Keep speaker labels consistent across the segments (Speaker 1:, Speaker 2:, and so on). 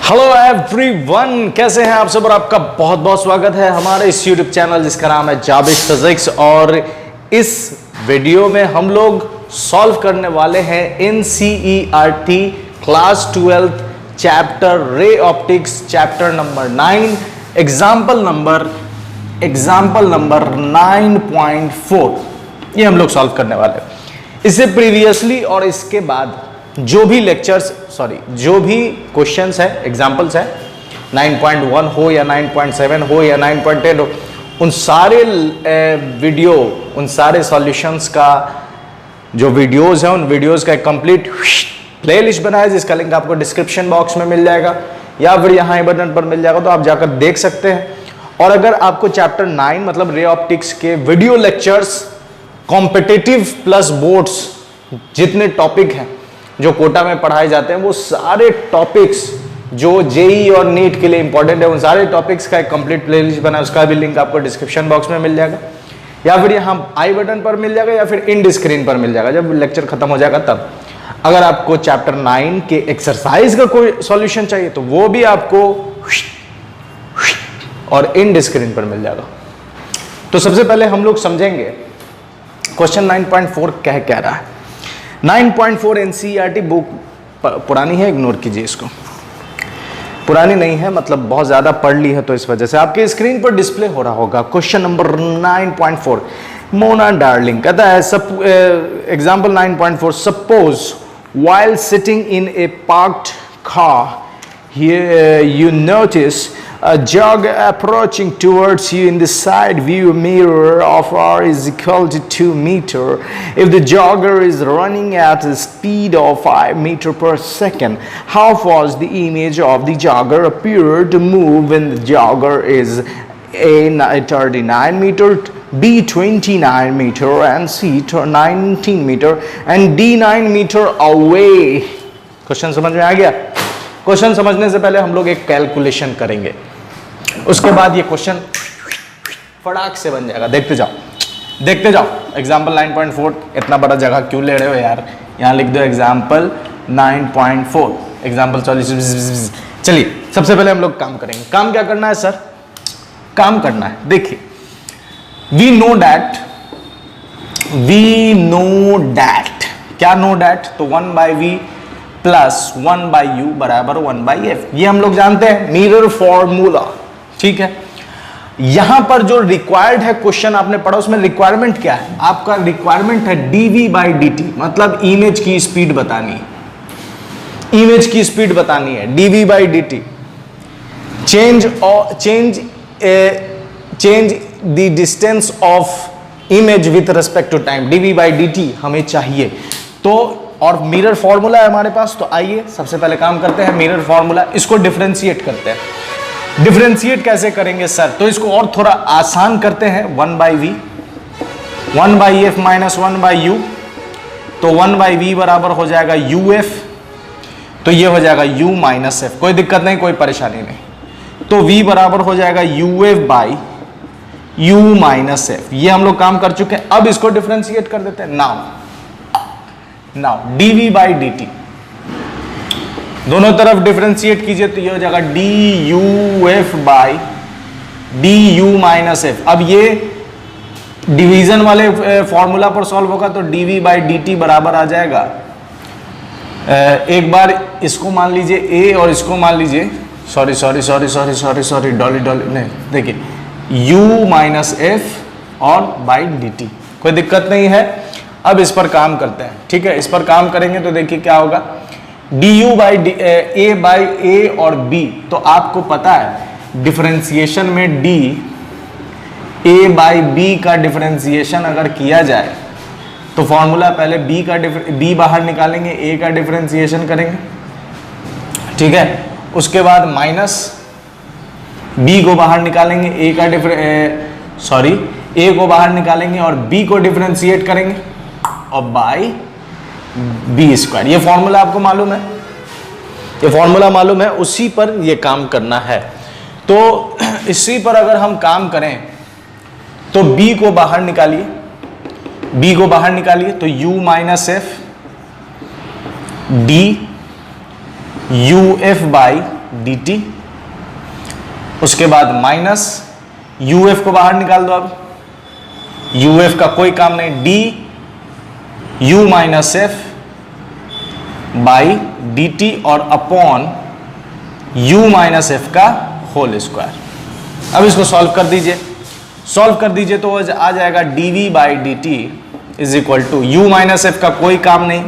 Speaker 1: Hello everyone, कैसे हैं आप सब। और आपका बहुत बहुत स्वागत है हमारे इस यूट्यूब चैनल जिसका नाम है जाबिश फिजिक्स। और इस वीडियो में हम लोग सॉल्व करने वाले हैं NCERT class 12 chapter ray optics chapter number 9 example number 9.4। ये हम लोग सॉल्व करने वाले हैं। इससे प्रीवियसली और इसके बाद जो भी क्वेश्चंस है, एग्जांपल्स है, 9.1 हो या 9.7 हो या 9.10 हो, उन सारे वीडियो, उन सारे सॉल्यूशंस का जो वीडियोस हैं, उन वीडियोस का एक कंप्लीट प्लेलिस्ट बना है जिसका लिंक आपको डिस्क्रिप्शन बॉक्स में मिल जाएगा या फिर यहाँ आई बटन पर मिल जाएगा, तो आप जाकर देख सकते हैं। और अगर आपको चैप्टर 9 मतलब रे ऑप्टिक्स के video lectures, competitive plus boards, जितने टॉपिक हैं जो कोटा में पढ़ाए जाते हैं, वो सारे टॉपिक्स जो जेई और नीट के लिए इंपॉर्टेंट है, उन सारे टॉपिक्स का एक कंप्लीट प्लेलिस्ट बना है। उसका भी लिंक आपको डिस्क्रिप्शन बॉक्स में मिल जाएगा या फिर यहाँ आई बटन पर मिल जाएगा या फिर इंड स्क्रीन पर मिल जाएगा जब लेक्चर खत्म हो जाएगा तब। अगर आपको चैप्टर 9 के एक्सरसाइज का कोई सॉल्यूशन चाहिए तो वो भी आपको और इंड स्क्रीन पर मिल जाएगा। तो सबसे पहले हम लोग समझेंगे क्वेश्चन 9.4 कह रहा है। 9.4 NCERT बुक पुरानी है, इग्नोर कीजिए इसको। पुरानी नहीं है मतलब बहुत ज्यादा पढ़ ली है, तो इस वजह से आपके स्क्रीन पर डिस्प्ले हो रहा होगा। क्वेश्चन नंबर 9.4, मोना डार्लिंग कहता है example 9.4, suppose while sitting in A parked car you notice a jogger approaching towards you in the side view mirror of R is equal to 2 meter. If the jogger is running at a speed of 5 meter per second, how fast the image of the jogger appear to move when the jogger is A 39 meter, B 29 meter and C 19 meter and D 9 meter away? Question समझ में आ गया? Question समझने से पहले हम लोग एक calculation करेंगे, उसके बाद ये क्वेश्चन फटाक से बन जाएगा। देखते जाओ। एग्जाम्पल 9.4, इतना बड़ा जगह क्यों ले रहे हो यार, यहाँ लिख दो एग्जाम्पल 9.4 एग्जाम्पल सॉल्यूशन। चलिए सबसे पहले हम लोग काम करेंगे। काम क्या करना है सर? काम करना है, देखिए वी नो डैट क्या नो डैट, तो 1/v प्लस 1/u बराबर 1/f, ये हम लोग जानते हैं, मिरर फॉर्मूला। ठीक है, यहां पर जो रिक्वायर्ड है, क्वेश्चन आपने पढ़ा, उसमें रिक्वायरमेंट क्या है? आपका रिक्वायरमेंट है dv/dt, मतलब इमेज की स्पीड बतानी है। इमेज की स्पीड बतानी है, dv/dt। Change the distance of image with respect to time, dv/dt हमें चाहिए। तो और मिरर फॉर्मूला है हमारे पास, तो आइए सबसे पहले काम करते हैं मिरर फॉर्मूला, इसको डिफरेंशिएट करते हैं। डिफरेंशिएट कैसे करेंगे सर? तो इसको और थोड़ा आसान करते हैं, 1/v 1/f माइनस 1/u, तो 1/v बराबर हो जाएगा uf, तो ये हो जाएगा u माइनस f। कोई दिक्कत नहीं, कोई परेशानी नहीं। तो v बराबर हो जाएगा uf/u माइनस f। ये हम लोग काम कर चुके हैं। अब इसको डिफरेंशिएट कर देते हैं। नाउ dv/dt दोनों तरफ डिफरेंशिएट कीजिए, तो ये हो जाएगा duf/du माइनस f। अब ये डिवीजन वाले फॉर्मूला पर सॉल्व होगा, तो dv/dt बराबर आ जाएगा, एक बार इसको मान लीजिए a और इसको मान लीजिए, सॉरी डॉली नहीं, देखिए u माइनस f और बाई dt, कोई दिक्कत नहीं है। अब इस पर काम करते हैं। ठीक है, इस पर काम करेंगे तो देखिए क्या होगा, a और b, तो आपको पता है डिफरेंशिएशन में a/b का डिफरेंशिएशन अगर किया जाए तो फॉर्मूला पहले b बाहर निकालेंगे, a का डिफरेंशिएशन करेंगे। ठीक है, उसके बाद माइनस b को बाहर निकालेंगे, a को बाहर निकालेंगे और b को डिफरेंशिएट करेंगे और बाई b²। ये फॉर्मूला आपको मालूम है, ये फॉर्मूला मालूम है, उसी पर ये काम करना है। तो इसी पर अगर हम काम करें तो b को बाहर निकालिए, तो u minus f d uf by dt, उसके बाद माइनस uf को बाहर निकाल दो, अब uf का कोई काम नहीं, d u minus F by dt और अपॉन u माइनस एफ का होल स्क्वायर। अब इसको सॉल्व कर दीजिए, सॉल्व कर दीजिए तो आ जाएगा dv by dt is equal to u minus F का कोई काम नहीं,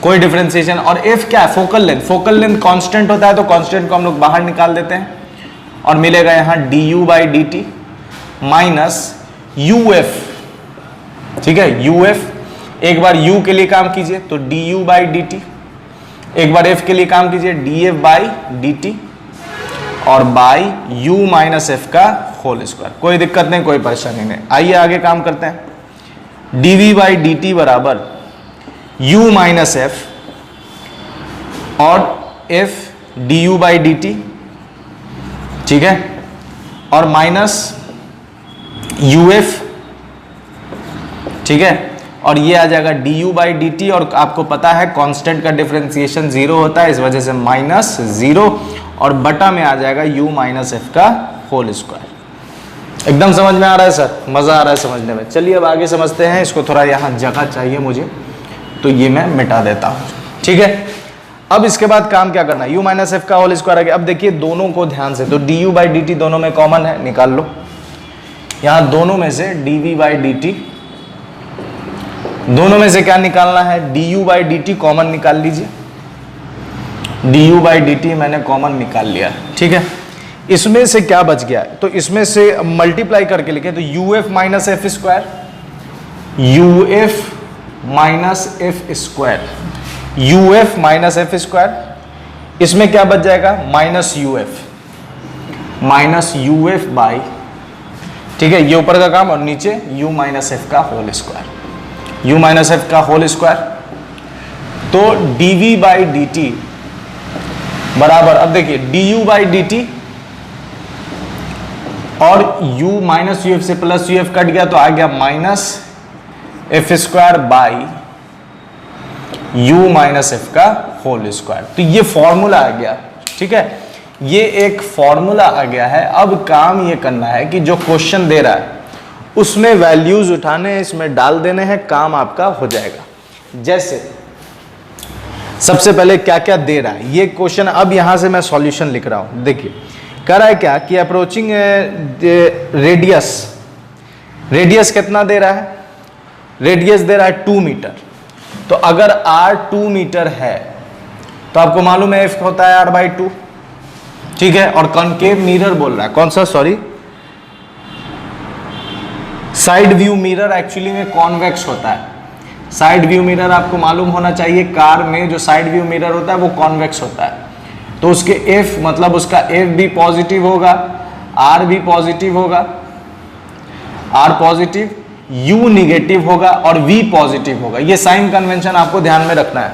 Speaker 1: कोई डिफरेंशिएशन, और f क्या है, focal length, focal length constant होता है तो कांस्टेंट को हम लोग बाहर निकाल देते हैं और मिलेगा यहाँ du by dt minus uf, ठीक है, uf, एक बार u के लिए काम कीजिए तो du बाई dt, एक बार f के लिए काम कीजिए df बाई dt और बाई u माइनस एफ का होल स्क्वायर। कोई दिक्कत नहीं, कोई परेशानी नहीं। आइए आगे काम करते हैं। dv बाई dt बराबर u माइनस एफ और f du बाई dt, ठीक है, और माइनस uf, ठीक है, और ये आ जाएगा du बाई dt, और आपको पता है कांस्टेंट का डिफरेंशिएशन जीरो होता है, इस वजह से माइनस जीरो, और बटा में आ जाएगा u माइनस एफ का होल स्क्वायर। एकदम समझ में आ रहा है सर, मजा आ रहा है समझने में। चलिए अब आगे समझते हैं, इसको थोड़ा यहाँ जगह चाहिए मुझे तो ये मैं मिटा देता हूँ, ठीक है। अब इसके बाद काम क्या करना है, u माइनस एफ का होल स्क्वायर आ गया। अब देखिए दोनों को ध्यान से, तो du बाई dt दोनों में कॉमन है, निकाल लो। यहाँ दोनों में से dv बाई dt, दोनों में से क्या निकालना है, du बाई dt कॉमन निकाल लीजिए। du बाई dt मैंने कॉमन निकाल लिया, ठीक है। इसमें से क्या बच गया, तो इसमें से मल्टीप्लाई करके लिखे तो uf minus F square, uf minus F square, uf minus F square, इसमें क्या बच जाएगा, माइनस uf बाई, ठीक है, ये ऊपर का काम, और नीचे u माइनस एफ का whole square, u minus F का होल स्क्वायर। तो dv बाई dt बराबर, अब देखिए du बाई dt और u माइनस uf से प्लस uf कट गया तो आ गया minus F square by u minus F का होल स्क्वायर। तो ये फॉर्मूला आ गया, ठीक है, ये एक फॉर्मूला आ गया है। अब काम ये करना है कि जो क्वेश्चन दे रहा है उसमें वैल्यूज उठाने हैं, इसमें डाल देने हैं, काम आपका हो जाएगा। जैसे सबसे पहले क्या क्या दे रहा है ये क्वेश्चन, अब यहां से मैं सॉल्यूशन लिख रहा हूं। देखिए कह रहा है क्या कि अप्रोचिंग रेडियस कितना दे रहा है, रेडियस दे रहा है 2 मीटर। तो अगर r 2 मीटर है तो आपको मालूम है f होता है r बाई 2, ठीक है, और कॉनकेव मिरर बोल रहा है, कौन सा, sorry, side view mirror actually में कॉन्वेक्स होता है। साइड व्यू मिरर आपको मालूम होना चाहिए, कार में जो साइड व्यू मिरर होता है वो कॉन्वेक्स होता है। तो उसके f मतलब उसका f भी पॉजिटिव होगा, r भी पॉजिटिव होगा, r पॉजिटिव, u निगेटिव होगा और v पॉजिटिव होगा। ये साइन कन्वेंशन आपको ध्यान में रखना है,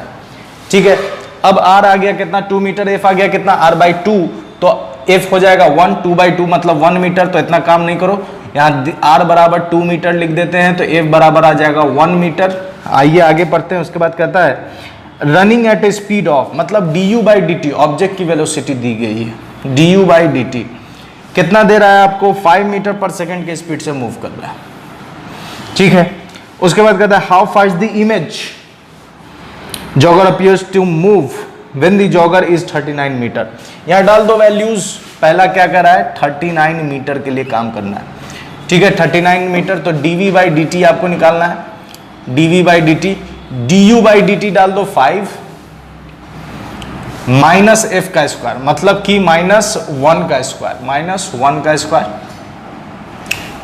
Speaker 1: ठीक है। अब r आ गया कितना, 2 मीटर, f आ गया कितना, r बाई 2, तो f हो जाएगा 1, 2 बाई 2 मतलब 1 मीटर। तो इतना काम नहीं करो, यहाँ r बराबर 2 मीटर लिख देते हैं तो f बराबर आ जाएगा 1 मीटर। आइए आगे पढ़ते हैं। उसके बाद कहता है running at A speed of, मतलब du बाई dt, ऑब्जेक्ट की वेलोसिटी दी गई है, du बाई dt कितना दे रहा है आपको, 5 मीटर पर सेकेंड के स्पीड से मूव कर रहा है, ठीक है। उसके बाद कहता है how fast the image jogger appears to move when the jogger is 39 metre. यहाँ डाल दो वैल्यूज, पहला क्या कर रहा है, 39 मीटर के लिए काम करना है, ठीक है, 39 मीटर। तो dv बाई dt आपको निकालना है, dv by dt, du by dt डाल दो 5 माइनस एफ का स्क्वायर, मतलब कि -1 का स्क्वायर, -1 का स्क्वायर,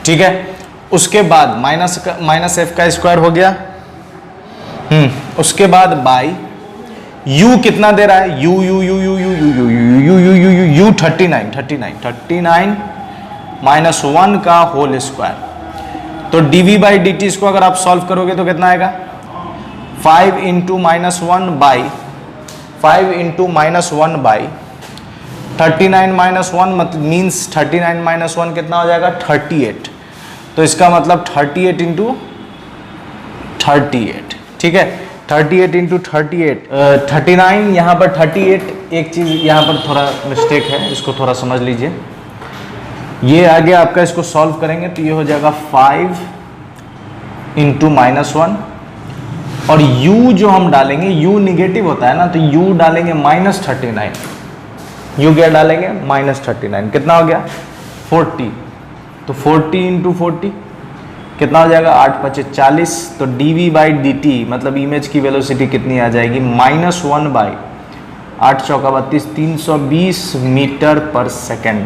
Speaker 1: ठीक है। उसके बाद माइनस एफ का स्क्वायर हो गया, उसके बाद बाई u कितना दे रहा है, u 39 माइनस 1 का होल स्क्वायर। तो dv बाई dt इसको अगर आप सॉल्व करोगे तो कितना आएगा, 5 into minus 1 by 5 into minus 1 by 39 minus 1 means 39 minus 1 कितना हो जाएगा, 38। तो इसका मतलब 38 इंटू 38, ठीक है। 38 इंटू 38 39, यहाँ पर 38। एक चीज़ यहाँ पर थोड़ा मिस्टेक है, इसको थोड़ा समझ लीजिए। ये आ गया आपका, इसको सॉल्व करेंगे तो ये हो जाएगा 5 इंटू -1, और u जो हम डालेंगे, u निगेटिव होता है ना, तो u डालेंगे -39। u क्या डालेंगे? -39। कितना हो गया? 40। तो 40 इंटू 40 कितना हो जाएगा? 8 × 5 = 40। तो dv/dt मतलब इमेज की वेलोसिटी कितनी आ जाएगी? -1/8 × 4 = 32, 320 मीटर पर सेकेंड।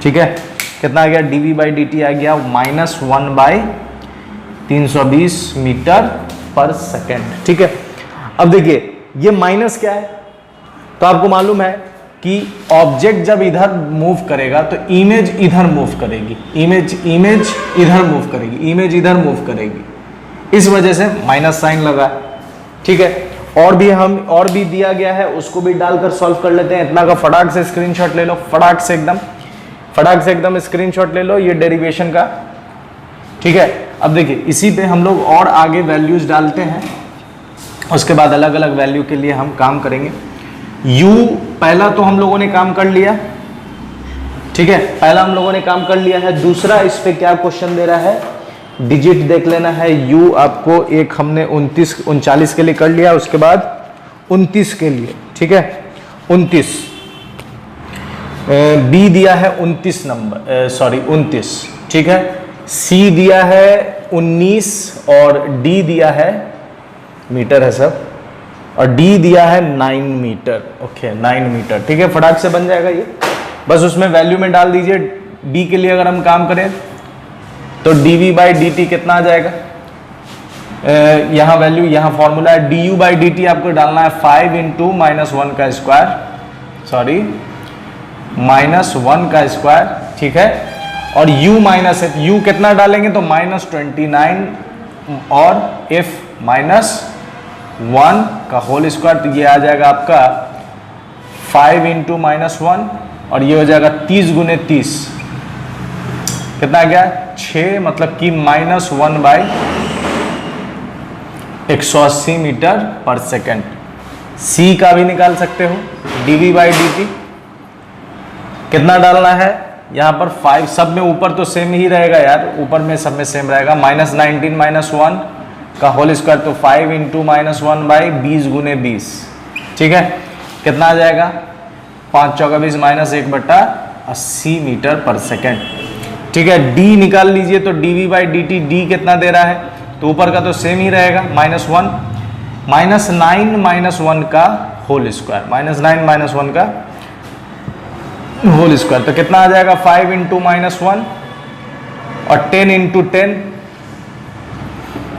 Speaker 1: ठीक है, कितना आ गया? dv/dt आ गया -1/320 मीटर पर सेकेंड। ठीक है, अब देखिए ये माइनस क्या है, तो आपको मालूम है कि ऑब्जेक्ट जब इधर मूव करेगा तो इमेज इधर मूव करेगी, इमेज इधर मूव करेगी, इमेज इधर मूव करेगी, इस वजह से माइनस साइन लगा। ठीक है, और भी दिया गया है, उसको भी डालकर सॉल्व कर लेते हैं। इतना का फटाक से स्क्रीनशॉट ले लो, फटाक से एकदम स्क्रीनशॉट ले लो ये डेरिवेशन का। ठीक है, अब देखिए इसी पे हम लोग और आगे वैल्यूज डालते हैं, उसके बाद अलग अलग वैल्यू के लिए हम काम करेंगे। u पहला तो हम लोगों ने काम कर लिया। ठीक है, पहला हम लोगों ने काम कर लिया है। दूसरा इस पे क्या क्वेश्चन दे रहा है, डिजिट देख लेना है। u आपको एक हमने 39 के लिए कर लिया, उसके बाद 29 के लिए। ठीक है, 29 b दिया है 29। ठीक है, c दिया है 19 और d दिया है मीटर है सब, और d दिया है 9 मीटर। Okay, 9 metre. ठीक है, फटाक से बन जाएगा ये, बस उसमें वैल्यू में डाल दीजिए। d के लिए अगर हम काम करें तो dv/dt कितना आ जाएगा, यहाँ वैल्यू, यहाँ फॉर्मूला है du/dt आपको डालना है 5 इंटू -1 का स्क्वायर, -1 का स्क्वायर। ठीक है, और u माइनस u कितना डालेंगे तो -29 और f -1 का होल स्क्वायर, तो ये आ जाएगा आपका 5 इंटू -1 और ये हो जाएगा 30 × 30, कितना आ गया 6, मतलब कि -1/180 मीटर पर सेकेंड। c का भी निकाल सकते हो, dv/dt कितना डालना है यहाँ पर 5, सब में ऊपर तो सेम ही रहेगा यार, ऊपर में सब में सेम रहेगा, -19 -1 का होल स्क्वायर, तो 5 इंटू -1/20 × 20। ठीक है, कितना आ जाएगा 5 × 4 = 20 -1/80 मीटर पर सेकेंड। ठीक है, d निकाल लीजिए, तो dv/dt d कितना दे रहा है, तो ऊपर का तो सेम ही रहेगा -1 -9 -1 का होल स्क्वायर, -9 -1 का होल स्क्वायर, तो कितना आ जाएगा 5 इंटू -1 और 10 इंटू 10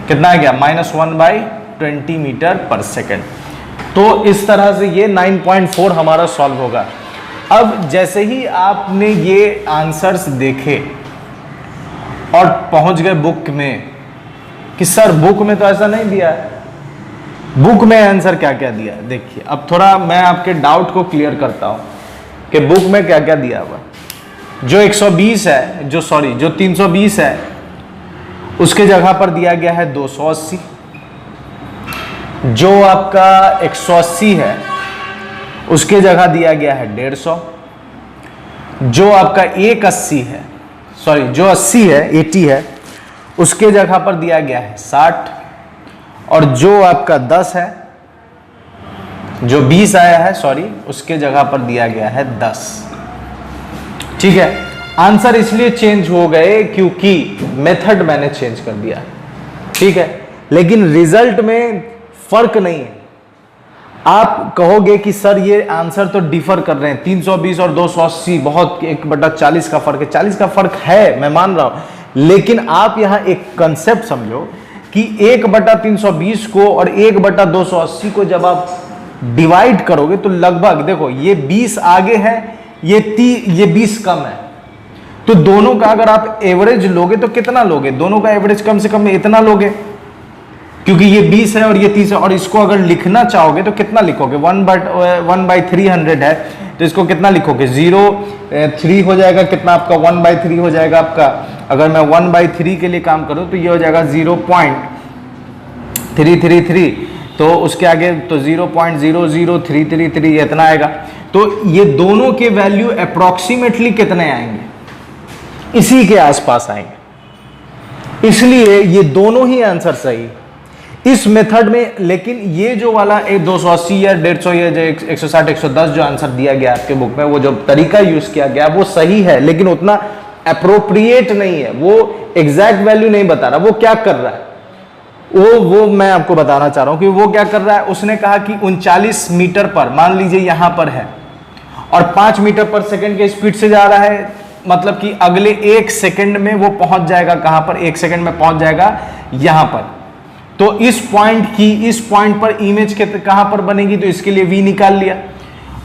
Speaker 1: कितना आ गया -1/20 मीटर पर सेकेंड। तो इस तरह से ये 9.4 हमारा सॉल्व होगा। अब जैसे ही आपने ये आंसर्स देखे और पहुंच गए बुक में कि सर बुक में तो ऐसा नहीं दिया है, बुक में आंसर क्या क्या दिया है, देखिए अब थोड़ा मैं आपके डाउट को क्लियर करता हूं कि बुक में क्या क्या दिया हुआ। जो 120 है, जो 320 है, उसके जगह पर दिया गया है 280। जो आपका 180 है उसके जगह दिया गया है 150। जो आपका 180 है, जो 80 है, 80 है, उसके जगह पर दिया गया है 60। और जो आपका 10 है, जो 20 आया है, उसके जगह पर दिया गया है 10। ठीक है, आंसर इसलिए चेंज हो गए क्योंकि मेथड मैंने चेंज कर दिया। ठीक है, लेकिन रिजल्ट में फर्क नहीं है। आप कहोगे कि सर ये आंसर तो डिफर कर रहे हैं, 320 और 280 बहुत 1/40 का फर्क है। 40 का फर्क है, मैं मान रहा हूं, लेकिन आप यहां एक कंसेप्ट समझो कि 1/320 को और 1/280 को जब आप डिवाइड करोगे तो लगभग देखो ये 20 आगे है, ये 20 कम है, तो दोनों का अगर आप एवरेज लोगे तो कितना लोगे, दोनों का एवरेज कम से कम इतना लोगे, क्योंकि ये 20 है और ये 30 है। और इसको अगर लिखना चाहोगे तो कितना लिखोगे, 1/300 है, तो इसको कितना लिखोगे 0.3 हो जाएगा, कितना आपका 1/3 हो जाएगा आपका। अगर मैं 1/3 के लिए काम करूं तो ये हो जाएगा 0.333, तो उसके आगे तो 0.00333 इतना आएगा। तो ये दोनों के वैल्यू अप्रोक्सीमेटली कितने आएंगे, इसी के आसपास आएंगे, इसलिए ये दोनों ही आंसर सही इस मेथड में। लेकिन ये जो वाला 280 या 150 या 160 110 जो आंसर दिया गया आपके बुक में, वो जो तरीका यूज किया गया वो सही है, लेकिन उतना अप्रोप्रिएट नहीं है, वो एग्जैक्ट वैल्यू नहीं बता रहा। वो क्या कर रहा है, वो मैं आपको बताना चाह रहा हूं कि वो क्या कर रहा है। उसने कहा कि 39 मीटर पर, मान लीजिए यहां पर है, और 5 मीटर पर सेकंड के स्पीड से जा रहा है, मतलब कि अगले 1 सेकंड में वो पहुंच जाएगा कहां पर, 1 सेकंड में पहुंच जाएगा यहां पर। तो इस पॉइंट पर इमेज कहां पर बनेगी, तो इसके लिए v निकाल लिया।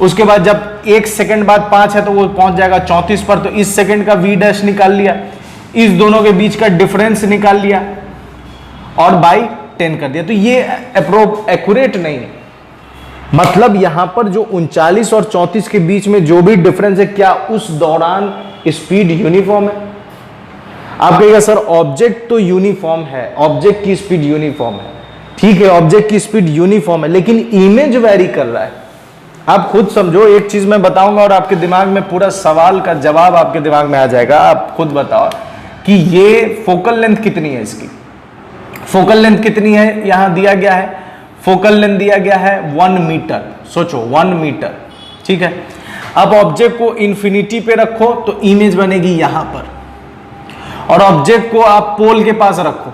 Speaker 1: उसके बाद जब 1 सेकंड बाद 5 है तो वो पहुंच जाएगा 34 पर, तो इस सेकंड का v डैश निकाल लिया, इस दोनों के बीच का डिफरेंस निकाल लिया और बाई 10 कर दिया। तो ये एक्यूरेट नहीं है, मतलब यहां पर जो 39 और 34 के बीच में जो भी डिफरेंस है, क्या उस दौरान स्पीड यूनिफॉर्म है? आप कहिएगा सर ऑब्जेक्ट तो यूनिफॉर्म है, ऑब्जेक्ट की स्पीड यूनिफॉर्म है, ठीक है ऑब्जेक्ट की स्पीड यूनिफॉर्म है, लेकिन इमेज वेरी कर रहा है। आप खुद समझो, एक चीज मैं बताऊंगा और आपके दिमाग में पूरा सवाल का जवाब आपके दिमाग में आ जाएगा। आप खुद बताओ कि ये फोकल लेंथ कितनी है, इसकी फोकल लेंथ कितनी है, यहां दिया गया है फोकल लेंथ दिया गया है 1 मीटर, सोचो 1 मीटर, ठीक है। अब ऑब्जेक्ट को इंफिनिटी पे रखो तो इमेज बनेगी यहां पर, और ऑब्जेक्ट को आप पोल के पास रखो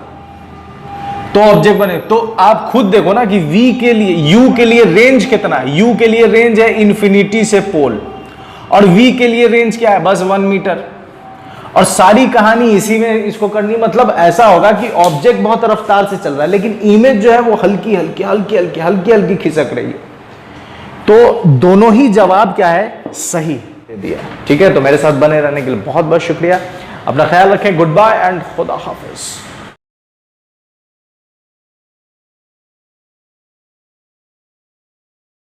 Speaker 1: तो ऑब्जेक्ट बने। तो आप खुद देखो ना कि v के लिए, u के लिए रेंज कितना है, u के लिए रेंज है इंफिनिटी से पोल, और v के लिए रेंज क्या है, बस 1 मीटर। और सारी कहानी इसी में इसको करनी, मतलब ऐसा होगा कि ऑब्जेक्ट बहुत रफ्तार से चल रहा है, लेकिन इमेज जो है वो हल्की हल्की खिसक रही है। तो दोनों ही जवाब क्या है, सही दे दिया, ठीक है। तो मेरे साथ बने रहने के लिए बहुत बहुत शुक्रिया, अपना ख्याल रखें, गुड बाय एंड खुदा हाफिज।